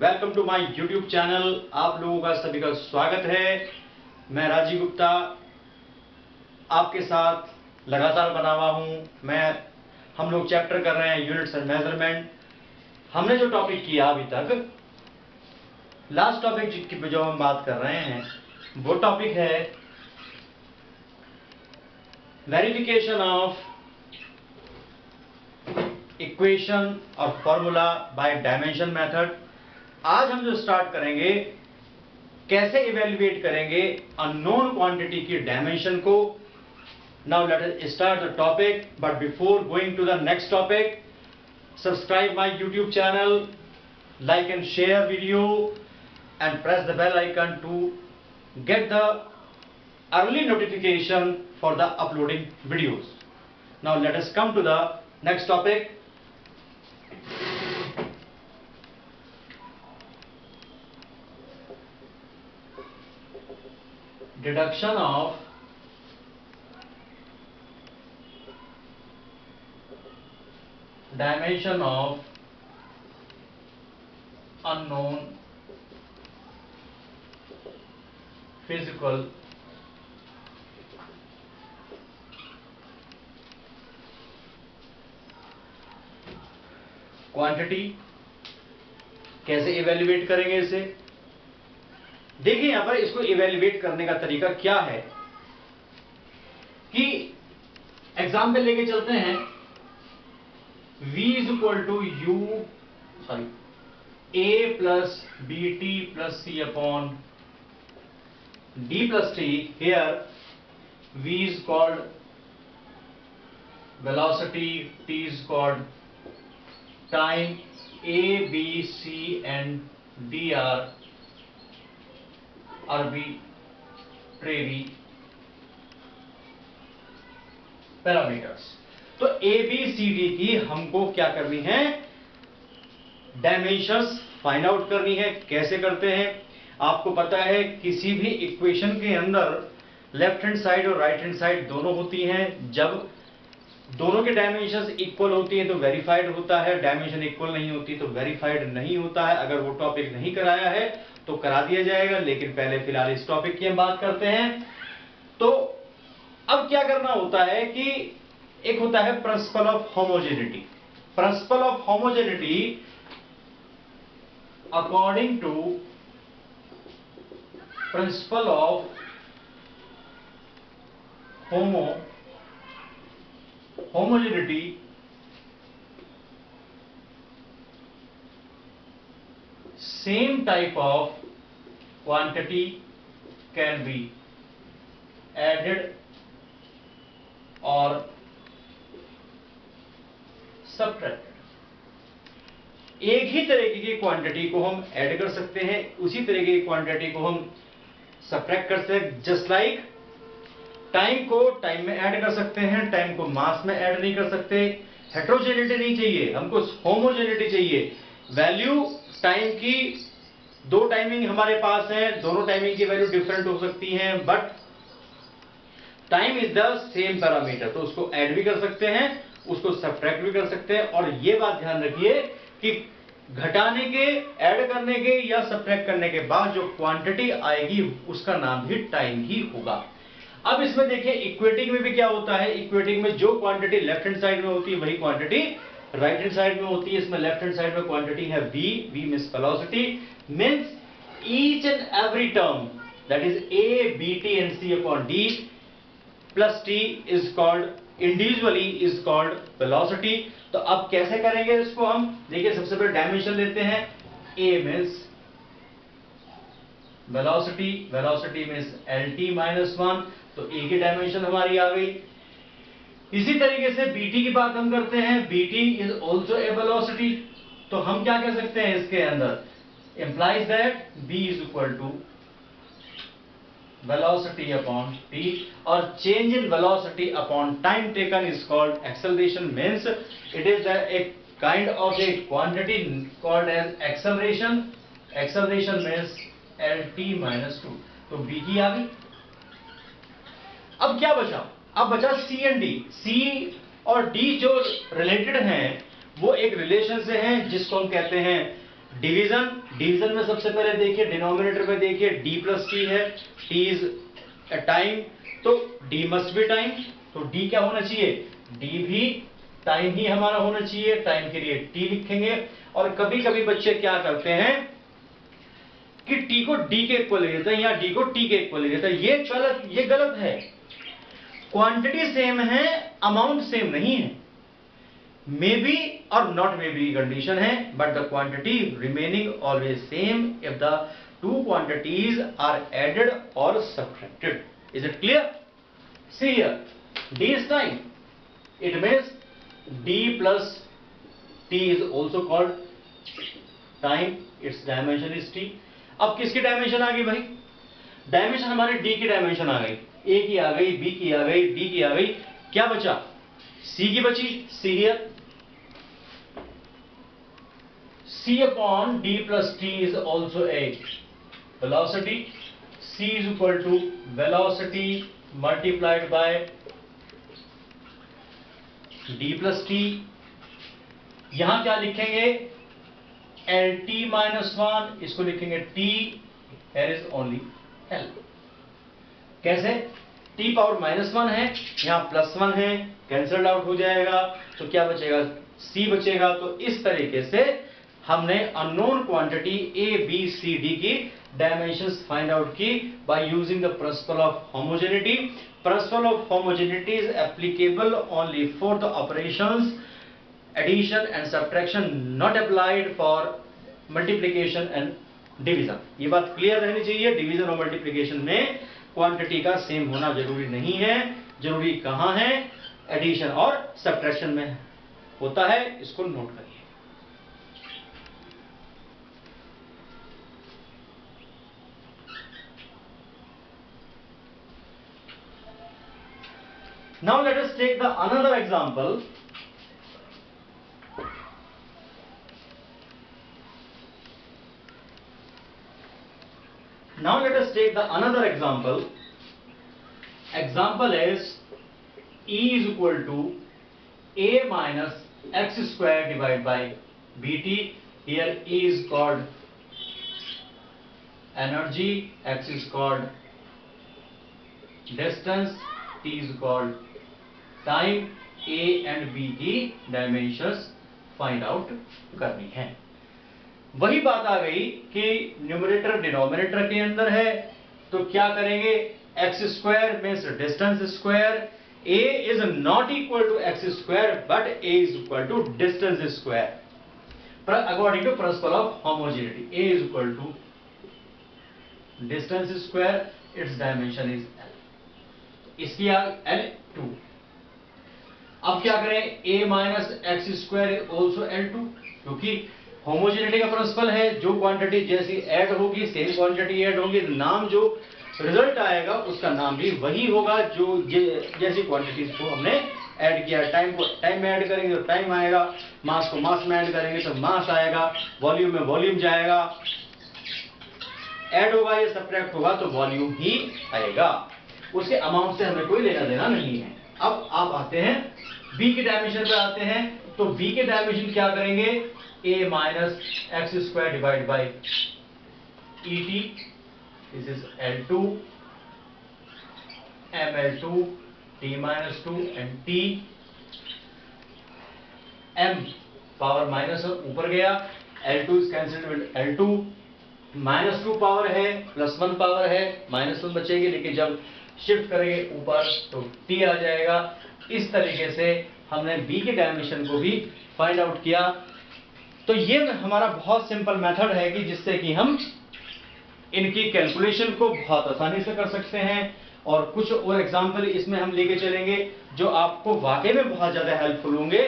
Welcome to my YouTube channel. आप लोगों का सभी का स्वागत है। मैं राजीव गुप्ता आपके साथ लगातार बना हुआ हूं। हम लोग चैप्टर कर रहे हैं यूनिट्स एंड मेजरमेंट। हमने जो टॉपिक किया अभी तक, लास्ट टॉपिक की जो हम बात कर रहे हैं वो टॉपिक है वेरिफिकेशन ऑफ इक्वेशन और फॉर्मूला बाय डायमेंशन मेथड। आज हम जो स्टार्ट करेंगे, कैसे इवेल्युएट करेंगे अननोन क्वांटिटी की डायमेंशन को। Now let us start the topic, but before going to the next topic, subscribe my YouTube channel, like and share video and press the bell icon to get the early notification for the uploading videos. Now let us come to the next topic. Deduction of dimension of unknown physical quantity. कैसे evaluate करेंगे इसे? देखिए यहां पर इसको evaluate करने का तरीका क्या है कि एग्जाम्पल लेके चलते हैं। V is equal to A plus BT plus C upon D plus T। Here V is called velocity, T is called time, A, B, C and D are arbitrary parameters। तो A, B, C, D की हमको क्या करनी है? Dimensions find out करनी है। कैसे करते हैं? आपको पता है किसी भी इक्वेशन के अंदर लेफ्ट हैंड साइड और राइट हैंड साइड दोनों होती हैं। जब दोनों के डायमेंशंस इक्वल होती हैं तो वेरीफाइड होता है, डायमेंशन इक्वल नहीं होती तो वेरीफाइड नहीं होता है। अगर वो टॉपिक नहीं कराया है तो करा दिया जाएगा, लेकिन पहले फिलहाल इस टॉपिक की हम बात करते हैं। तो अब क्या करना होता है कि एक होता है principle of homogeneity. Principle of homogeneity according to principle of homogeneity, same type of quantity can be added or subtracted। एक ही तरीके की क्वांटिटी को हम ऐड कर सकते हैं, उसी तरीके की क्वांटिटी को हम सब्ट्रैक्ट कर सकते हैं। जस्ट लाइक टाइम को टाइम में ऐड कर सकते हैं, टाइम को मास में ऐड नहीं कर सकते। हेट्रोजेनिटी नहीं चाहिए हमको, होमोजेनिटी चाहिए। वैल्यू टाइम की दो टाइमिंग हमारे पास है, दोनों टाइमिंग की वैल्यू डिफरेंट हो सकती हैं, but time is the same parameter. तो उसको ऐड भी कर सकते हैं, उसको सब्ट्रैक्ट भी कर सकते हैं। और ये बात ध्यान रखिए कि घटाने के, ऐड करने के या सब्ट्रैक्ट करने के बाद जो क्वांटिटी आएगी उसका नाम भी टाइम ही होगा। अब इसमें देखिए इक्वेटिंग में भी क्या होता है। इक्वेटिंग में जो क्वांटिटी लेफ्ट हैंड साइड में होती है वही क्वांटिटी राइट हैंड साइड में होती है। इसमें लेफ्ट हैंड साइड में क्वांटिटी है V means velocity, means each and every term that is A, B, T and C upon D plus T is called individually is called velocity. तो अब कैसे करेंगे इसको हम? देखिए सबसे पहले डायमेंशन लेते हैं। A means velocity, velocity means LT minus 1, तो A की डायमेंशन हमारी आ गई। इसी तरीके से BT की बात हम करते हैं। BT is also a velocity. तो हम क्या कह सकते हैं इसके अंदर? Implies that B is equal to velocity upon T, और change in velocity upon time taken is called acceleration. Means it is a kind of a quantity called as acceleration. Acceleration means LT minus 2। तो B की आ गई। अब क्या बचा? अब बचा C and D। C और D जो रिलेटेड हैं वो एक रिलेशन से हैं जिसको हम कहते हैं डिवीजन, डिवीजन में सबसे पहले देखिए डिनोमिनेटर में देखिए d प्लस टी है, t इज टाइम, तो d मस्ट बी टाइम, तो d क्या होना चाहिए, d भी टाइम ही हमारा होना चाहिए, टाइम के लिए t लिखेंगे। और कभी कभी बच्चे क्या करते हैं कि t को d के इक्वल ले लेते हैं या d को t के इक्वल ले लेते हैं, ये गलत है। क्वांटिटी सेम है, अमाउंट सेम नहीं है। मे बी और नॉट मे बी कंडीशन है, but the quantity remaining always same if the two quantities are added और subtracted. Is it clear? See here, d is time, it means d plus t is also called time, its dimension is t। अब किसकी dimension आ गई भाई, dimension हमारे d की dimension आ गई, a की आ गई, b की आ गई, d की आ गई, क्या बचा, c की बची, c here, c upon d plus t is also a velocity, c is equal to velocity multiplied by d plus t। यहां क्या लिखेंगे, lt minus 1, इसको लिखेंगे t, here is only l। कैसे, t पावर -1 है, यहां +1 है, कैंसल्ड आउट हो जाएगा, तो क्या बचेगा, c बचेगा। तो इस तरीके से हमने unknown quantity a b c d की डायमेंशंस फाइंड आउट की by using the principle of homogeneity. Principle of homogeneity is applicable only for the operations addition and subtraction, not applied for multiplication and division. ये बात clear रहनी चाहिए, division और multiplication में quantity का same होना जरूरी नहीं है, जरूरी कहां है, एडिशन और सब्ट्रैक्शन में होता है, इसको नोट करिए। Now let us take the another example. Now let us take the another example. Example is E is equal to A minus x square divided by bt. Here E is called energy, x is called distance, t is called time, a and b की dimensions find out करनी है। वही बात आ गई कि numerator denominator के अंदर है, तो क्या करेंगे, x square means distance square, a is not equal to x square but a is equal to distance square according to principle of homogeneity. a is equal to distance square, its dimension is l, इसकी l2। अब क्या करें, a minus x square is also l2, क्योंकि homogeneity का principal है, जो quantity जैसी add होगी सेम क्वांटिटी ऐड होगी, नाम जो रिजल्ट आएगा उसका नाम भी वही होगा जो जैसी क्वांटिटीज को हमने ऐड किया। टाइम को टाइम में ऐड करेंगे तो टाइम आएगा, मास को मास में ऐड करेंगे तो मास आएगा, वॉल्यूम में वॉल्यूम जाएगा, ऐड होगा या सब्ट्रैक्ट होगा तो वॉल्यूम ही आएगा, उसके अमाउंट से हमें कोई लेना देना नहीं है। अब आप आते हैं b के डायमेंशन पे आते हैं, तो b के डायमेंशन क्या करेंगे, a minus x square divide by E T, this is l2 ml2 t minus 2 and t m power minus ऊपर गया, l2 is cancelled with l2, -2 power है +1 पावर है, -1 बचेगी, लेकिन जब शिफ्ट करेंगे ऊपर तो t आ जाएगा। इस तरीके से हमने b के डायमेंशन को भी फाइंड आउट किया। तो ये हमारा बहुत सिंपल मेथड है कि जिससे कि हम इनकी कैलकुलेशन को बहुत आसानी से कर सकते हैं, और कुछ और एग्जांपल इसमें हम लेके चलेंगे जो आपको वाकई में बहुत ज्यादा हेल्पफुल होंगे।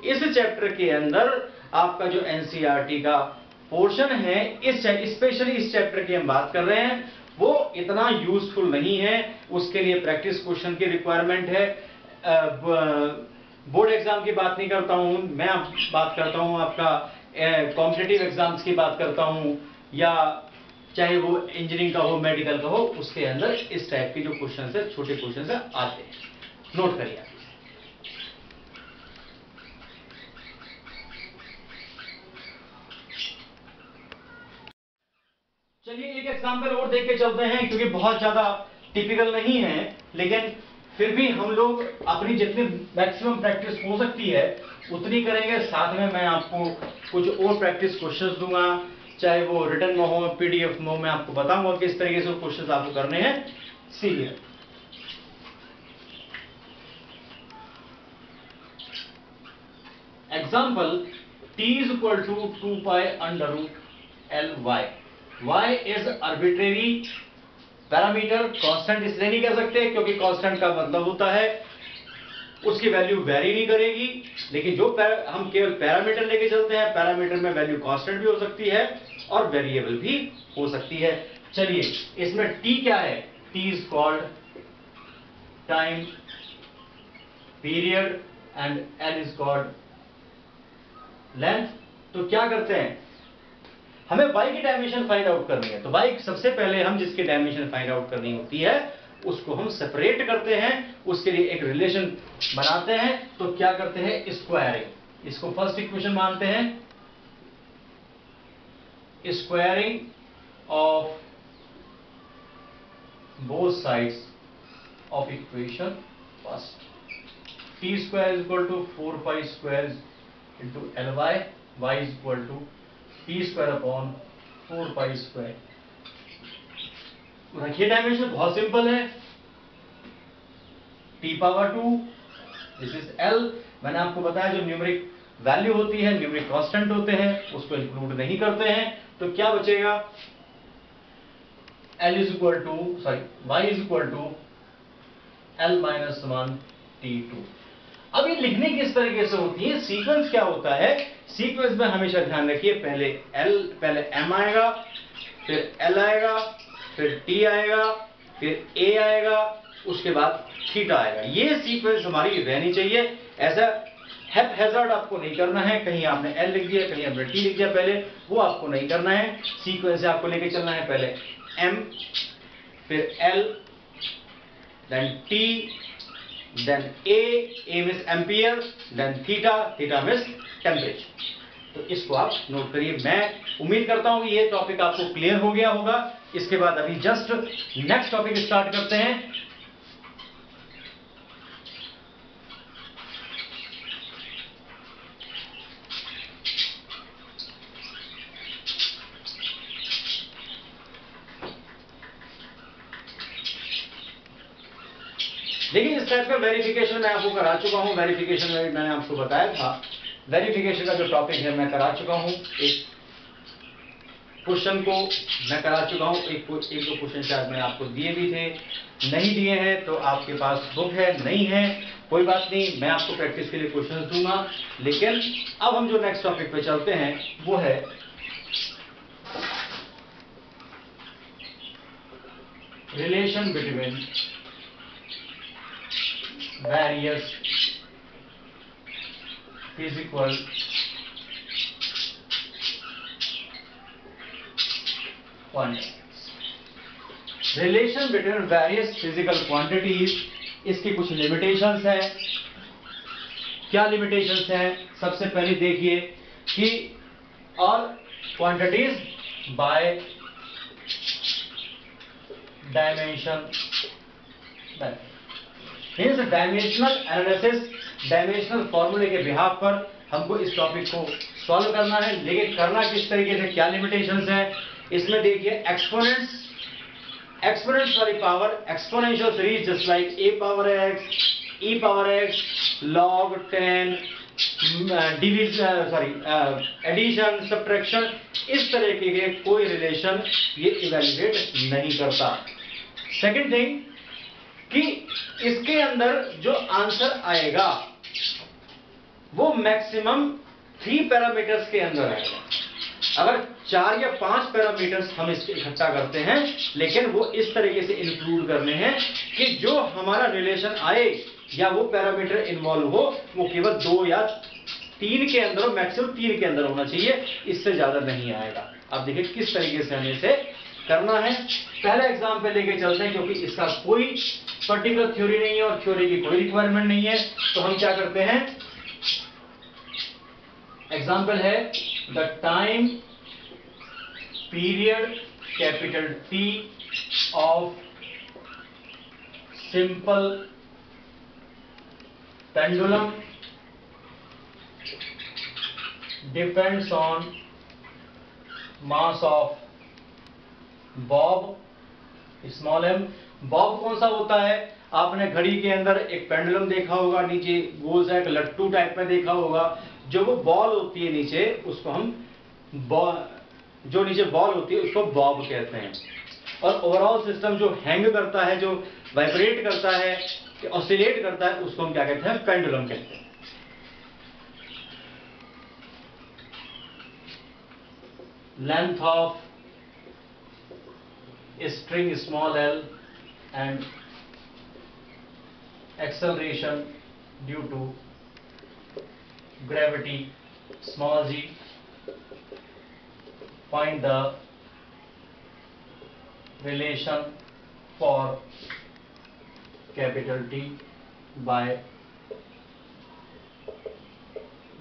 इस चैप्टर के अंदर आपका जो एनसीईआरटी का पोर्शन है, स्पेशली इस चैप्टर की हम बात कर रहे हैं, वो इतना यूजफुल नहीं है, उसके लिए प्रैक्टिस क्वेश्चन की रिक्वायरमेंट है। बोर्ड एग्जाम की बात नहीं करता हूं मैं, बात करता हूं आपका कॉम्पिटिटिव एग्जाम्स की बात करता हूं, या चाहे वो इंजीनियरिंग का हो, मेडिकल का हो, उसके अंदर इस टाइप के जो क्वेश्चन है, छोटे क्वेश्चन है, आते हैं। नोट करिए। चलिए एक एग्जांपल और देख के चलते हैं, क्योंकि बहुत ज्यादा टिपिकल नहीं है, लेकिन फिर भी हम लोग अपनी जितनी मैक्सिमम प्रैक्टिस हो सकती है उतनी करेंगे। साथ में मैं आपको कुछ और प्रैक्टिस क्वेश्चंस दूंगा, चाहे वो रिटन में हो, पीडीएफ में हो, मैं आपको बताऊंगा किस तरीके से क्वेश्चंस आपको करने हैं। Serial example, t is equal to 2 pi under root l y. y is arbitrary parameter, constant इसलिए नहीं कह सकते क्योंकि कांस्टेंट का मतलब होता है उसकी वैल्यू वेरी नहीं करेगी, लेकिन जो हम केवल पैरामीटर लेके चलते हैं, पैरामीटर में वैल्यू कांस्टेंट भी हो सकती है और वेरिएबल भी हो सकती है। चलिए इसमें t क्या है, t is called time period and l is called length. तो क्या करते हैं, हमें y की डायमेंशन फाइंड आउट करनी है, तो y सबसे पहले हम जिसकी डायमेंशन फाइंड आउट करनी होती है उसको हम सेपरेट करते हैं, उसके लिए एक रिलेशन बनाते हैं। तो क्या करते हैं, स्क्वायरिंग, इसको फर्स्ट इक्वेशन मानते हैं, squaring of both sides of equation first. t square is equal to 4 pi square into ly, y is equal to t square upon 4 pi square। रखिए डायमेंशन बहुत सिंपल है, t power 2, this is l। मैंने आपको बताया जो numeric value होती है, numeric constant होते हैं, उसको इंक्लूड नहीं करते हैं, तो क्या बचेगा, l is equal to y is equal to l minus 1 t2। अब ये लिखने किस तरीके से होती है, सीक्वेंस क्या होता है, सीक्वेंस में हमेशा ध्यान रखिए पहले m आएगा, फिर l आएगा, फिर t आएगा, फिर a आएगा, उसके बाद थीटा आएगा। ये सीक्वेंस हमारी रहनी चाहिए। ऐसा हैज़ार्ड आपको नहीं करना है, कहीं आपने l लिख दिया, कहीं आपने t लिख दिया पहले, वो आपको नहीं करना है। सीक्वेंस से आपको लेके चलना है, पहले m, फिर l, then t, then a means ampere, then theta means temperature. तो इसको आप नोट करिए। मैं उम्मीद करता हूं कि ये टॉपिक आपको क्लियर हो गया होगा। इसके बाद अभी जस्ट नेक्स्ट टॉपिक स्टार्ट करते हैं। देखिए इस टाइप का वेरिफिकेशन मैं आपको करा चुका हूं, वेरिफिकेशन में मैंने आपको बताया था, वेरिफिकेशन का जो टॉपिक है मैं करा चुका हूं, एक क्वेश्चन को मैं करा चुका हूं, एक दो क्वेश्चन शायद मैंने आपको दिए भी थे, नहीं दिए हैं तो आपके पास बुक है, नहीं है कोई बात नहीं, मैं आपको प्रैक्टिस के लिए क्वेश्चन दूंगा। लेकिन अब हम जो नेक्स्ट टॉपिक पे चलते हैं वो है relation between various physical quantities। Relation between various physical quantities, इसकी कुछ लिमिटेशंस हैं। क्या लिमिटेशंस हैं, सबसे पहले देखिए कि all quantities by dimension means dimensional analysis, dimensional फॉर्मूले के बिहाफ पर हमको इस टॉपिक को सॉल्व करना है। लेकिन करना किस तरीके से, क्या लिमिटेशंस है इसमें देखिए, एक्सपोनेंट्स वाली power, exponential series just like a power x, e power x, log 10, addition, subtraction, इस तरीके के कोई रिलेशन ये इवैल्यूएट नहीं करता। सेकंड थिंग कि इसके अंदर जो आंसर आएगा वो मैक्सिमम 3 पैरामीटर्स के अंदर आएगा। अगर 4 या 5 पैरामीटर्स हम इसके इकट्ठा करते हैं, लेकिन वो इस तरीके से इंक्लूड करने हैं कि जो हमारा रिलेशन आए या वो पैरामीटर इन्वॉल्व हो वो केवल 2 या 3 के अंदर हो, मैक्सिमम 3 के अंदर होना चाहिए, इससे ज्यादा नहीं आएगा। अब देखिए किस तरीके से हमें इसे करना है। पहला एग्जाम्पल लेके चलते हैं, क्योंकि इसका कोई पर्टिकुलर थ्योरी नहीं है और थ्योरी की कोई रिक्वायरमेंट नहीं है, तो हम क्या करते हैं, एग्जाम्पल है the time period capital T of simple pendulum depends on mass of bob small M. Bob कौन सा होता है? आपने घड़ी के अंदर एक पेंडुलम देखा होगा, नीचे गोल सा एक लट्टू टाइप में देखा होगा। जो वो बॉल होती है नीचे, उसको हम जो नीचे बॉल होती है उसको बॉब कहते हैं। और ओवरऑल सिस्टम जो हैंग करता है, जो वाइब्रेट करता है, ऑसिलेट करता है, उसको हम क्या कहते हैं? पेंडुलम कहते हैं। Length of string small l and acceleration due to gravity small g. Find the relation for capital T by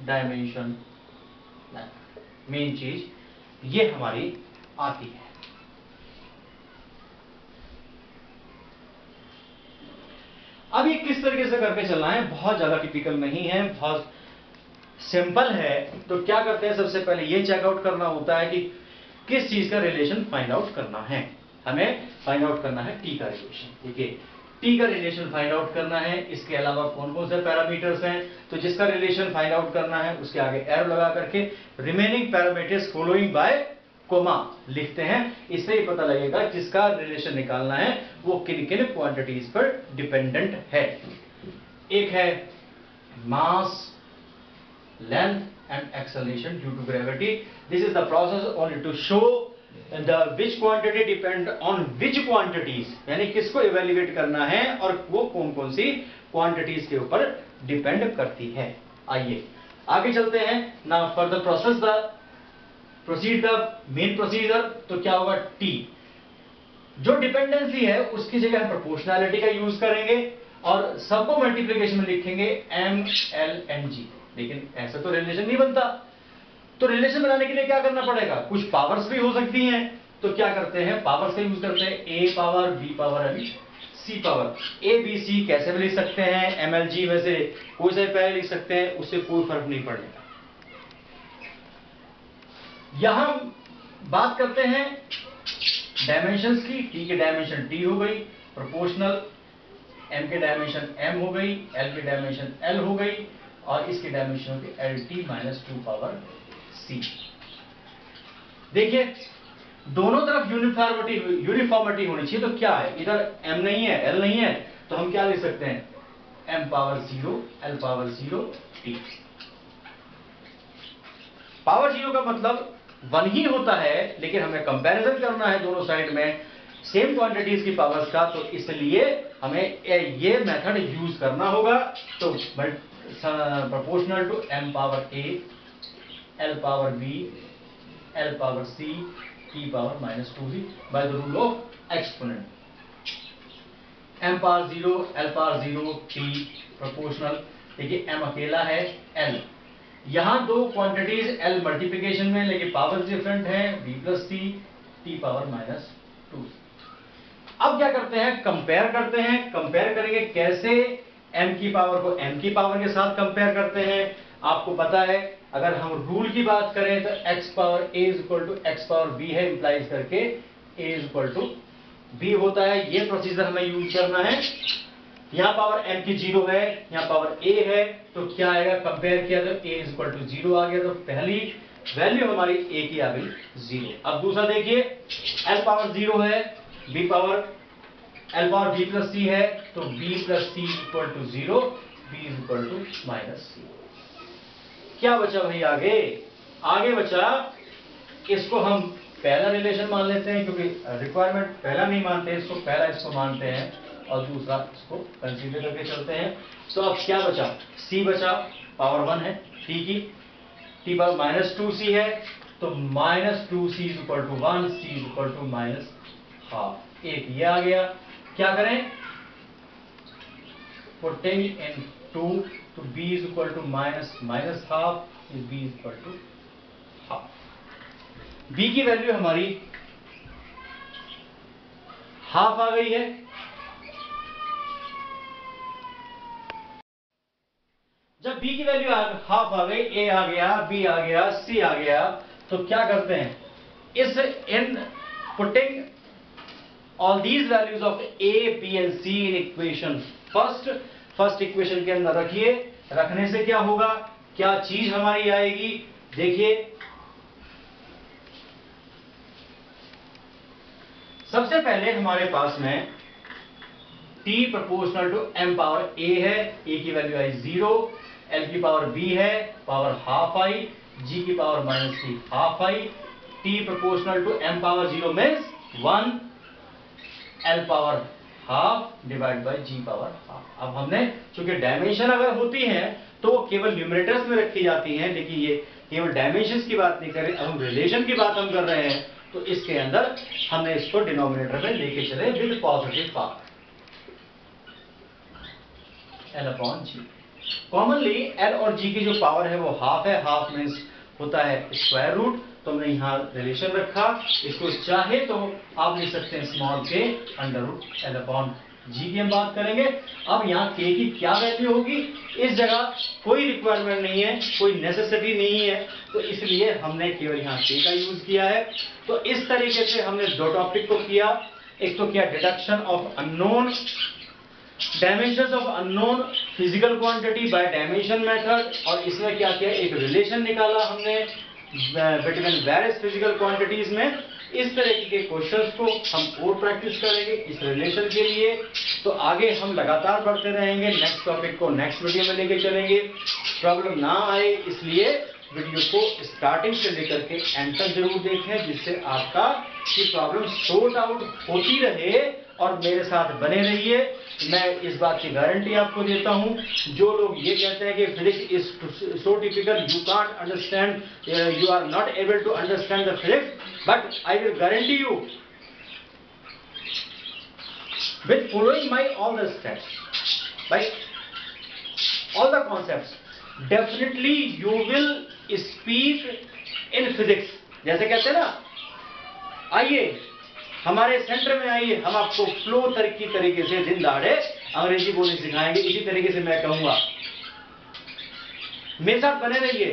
dimension method. Main चीज ये हमारी आती है। अब ये किस तरीके से करके चलना है, बहुत ज्यादा टिपिकल नहीं है, बहुत सिंपल है। तो क्या करते हैं, सबसे पहले ये चेकआउट करना होता है कि किस चीज का रिलेशन फाइंड आउट करना है। हमें फाइंड आउट करना है टी का रिलेशन। ठीक है, टी का रिलेशन फाइंड आउट करना है। इसके अलावा कौन कौन से पैरामीटर्स हैं? तो जिसका रिलेशन फाइंड आउट करना है उसके आगे एरो लगा करके remaining parameters following by comma लिखते हैं। इससे ही पता लगेगा जिसका रिलेशन निकालना है वो किन किन क्वांटिटीज पर डिपेंडेंट है। एक है mass, length and acceleration due to gravity. This is the process only to show the which quantity depend on which quantities, यानी किसको इवेल्युएट करना है और वो कौन कौन सी क्वांटिटीज के ऊपर डिपेंड करती है। आइए आगे चलते हैं। Now for the process the proceed the main procedure. तो क्या होगा, टी जो डिपेंडेंसी है उसकी जगह हम प्रोपोर्शनैलिटी का यूज करेंगे और सबको मल्टीप्लिकेशन में लिखेंगे एम एल एन जी। लेकिन ऐसा तो रिलेशन नहीं बनता, तो रिलेशन बनाने के लिए क्या करना पड़ेगा? कुछ पावर्स भी हो सकती हैं। तो क्या करते हैं, पावर्स का यूज करते हैं, A power, B power and C power. A B C कैसे भी लिख सकते हैं, एम एल जी में से कोई से पहले लिख सकते हैं, उससे कोई फर्क नहीं पड़ेगा। यहां बात करते हैं डायमेंशंस की। टी के डायमेंशन टी हो गई, प्रोपोर्शनल एम के डायमेंशन एम हो गई, एल के डायमेंशन एल हो गई और इसके डायमेंशन होगी एल टी माइनस 2 पावर सी। देखिए दोनों तरफ यूनिफॉर्मिटी होनी चाहिए। तो क्या है, इधर एम नहीं है, एल नहीं है, तो हम क्या लिख सकते हैं, M power 0, L power 0, T. Power 0 का मतलब 1 ही होता है, लेकिन हमें कंपैरिजन करना है दोनों साइड में सेम क्वांटिटीज की पावर्स का, तो इसलिए हमें ये मेथड यूज करना होगा। तो proportional to M power A, L power B, L power C, T power minus 2c by the rule of exponent. M power 0, L power 0, T proportional. देखिए एम अकेला है, एल यहां दो क्वांटिटीज एल मल्टीप्लिकेशन में, लेकिन power different है, B plus सी, T power minus 2। अब क्या करते हैं, कंपेयर करते हैं। कंपेयर करेंगे कैसे, एम की पावर को एम की पावर के साथ कंपेयर करते हैं। आपको पता है अगर हम रूल की बात करें तो x power A is equal to x power B है, इंप्लाइज करके A is equal to B होता है। ये प्रोसीजर हमें यूज करना है। यहां पावर m की 0 है, यहां पावर a है, तो क्या आएगा, कंपेयर किया तो a इज इक्वल टू 0 आ गया, तो पहली वैल्यू हमारी a की आ गई 0। अब दूसरा देखिए, l पावर 0 है, b power l power b plus c है, तो b plus c equal to 0, b is equal to minus c। क्या बचा भाई, आगे बचा, इसको हम पहला रिलेशन मान लेते हैं, क्योंकि रिक्वायरमेंट पहला नहीं मानते, इसको पहला इसको मानते हैं और दूसरा इसको कंसीडर करके चलते हैं। तो अब क्या बचा, c बचा, पावर 1 है t की, t पावर माइनस 2c है, तो minus 2c is equal to 1, c is equal to minus half. एक ये आ गया। क्या करें, पुटिंग इन 2, तो b is equal to minus half, b is equal to half. b की वैल्यू हमारी हाफ आ गई है। जब b की वैल्यू हाफ आ गई, a आ गया, b आ गया, c आ गया, तो क्या करते हैं, इस in putting all these values of a, b and c in equation first equation के अंदर रखिए। रखने से क्या होगा, क्या चीज हमारी आएगी, देखिए सबसे पहले हमारे पास में t proportional to m power a है, a की वैल्यू आई 0, l की पावर b है, पावर हाफ आई, g की पावर माइनस की हाफ आई, t proportional to m power 0 means 1, l power half divide by g power half. अब हमने चूंकि डायमेंशन अगर होती है तो वो केवल न्यूमरेटर्स में रखी जाती हैं, लेकिन ये केवल डायमेंशंस की बात नहीं कर रहे, अब हम रिलेशन की बात हम कर रहे हैं, तो इसके अंदर हमने इसको डिनोमिनेटर में लेके चले with positive power l upon g। Commonly l और g की जो पावर है वो हाफ है, हाफ मीन्स होता है स्क्वायर रूट, तो हमने यहां रिलेशन रखा। इसको चाहे तो आप लिख सकते हैं स्मॉल के under root l upon g की हम बात करेंगे। अब यहाँ k की क्या वैल्यू होगी, इस जगह कोई रिक्वायरमेंट नहीं है, कोई नेसेसिटी नहीं है, तो इसलिए हमने केवल यहाँ k का यूज किया है। तो इस तरीके से हमने दो टॉपिक को किया, एक तो किया deduction of unknown dimensions of unknown physical quantity by dimension method, और इसमें क्या किया, एक रिलेशन निकाला हमने बिटवीन वेरियस फिजिकल क्वांटिटीज में। इस तरह के क्वेश्चंस को हम और प्रैक्टिस करेंगे इस रिलेशन के लिए, तो आगे हम लगातार बढ़ते रहेंगे, नेक्स्ट टॉपिक को नेक्स्ट वीडियो में लेके चलेंगे। प्रॉब्लम ना आए इसलिए वीडियो को स्टार्टिंग से लेकर के एंड तक जरूर देखें, जिससे आपका ये प्रॉब्लम सॉर्ट आउट होती रहे, और मेरे साथ बने रहिए। मैं इस बात की गारंटी आपको देता हूं, जो लोग ये कहते हैं कि physics is so typical, you can't understand, you are not able to understand the physics, but I will guarantee you with following my all the steps by all the concepts, definitely you will speak in physics. जैसे कहते हैं ना, आइए हमारे centre में आइए, हम आपको फ्लो तरीके से दिन दहाड़े अंग्रेजी बोलनी सिखाएंगे। इसी तरीके से मैं कहूंगा, मेरे साथ बने रहिए,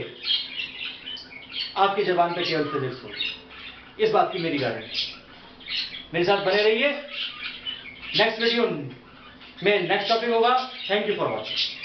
आपकी जबान पे केवल फिजिक्स हो, इस बात की मेरी गारंटी। मेरे साथ बने रहिए, नेक्स्ट वीडियो में नेक्स्ट टॉपिक होगा। Thank you for watching.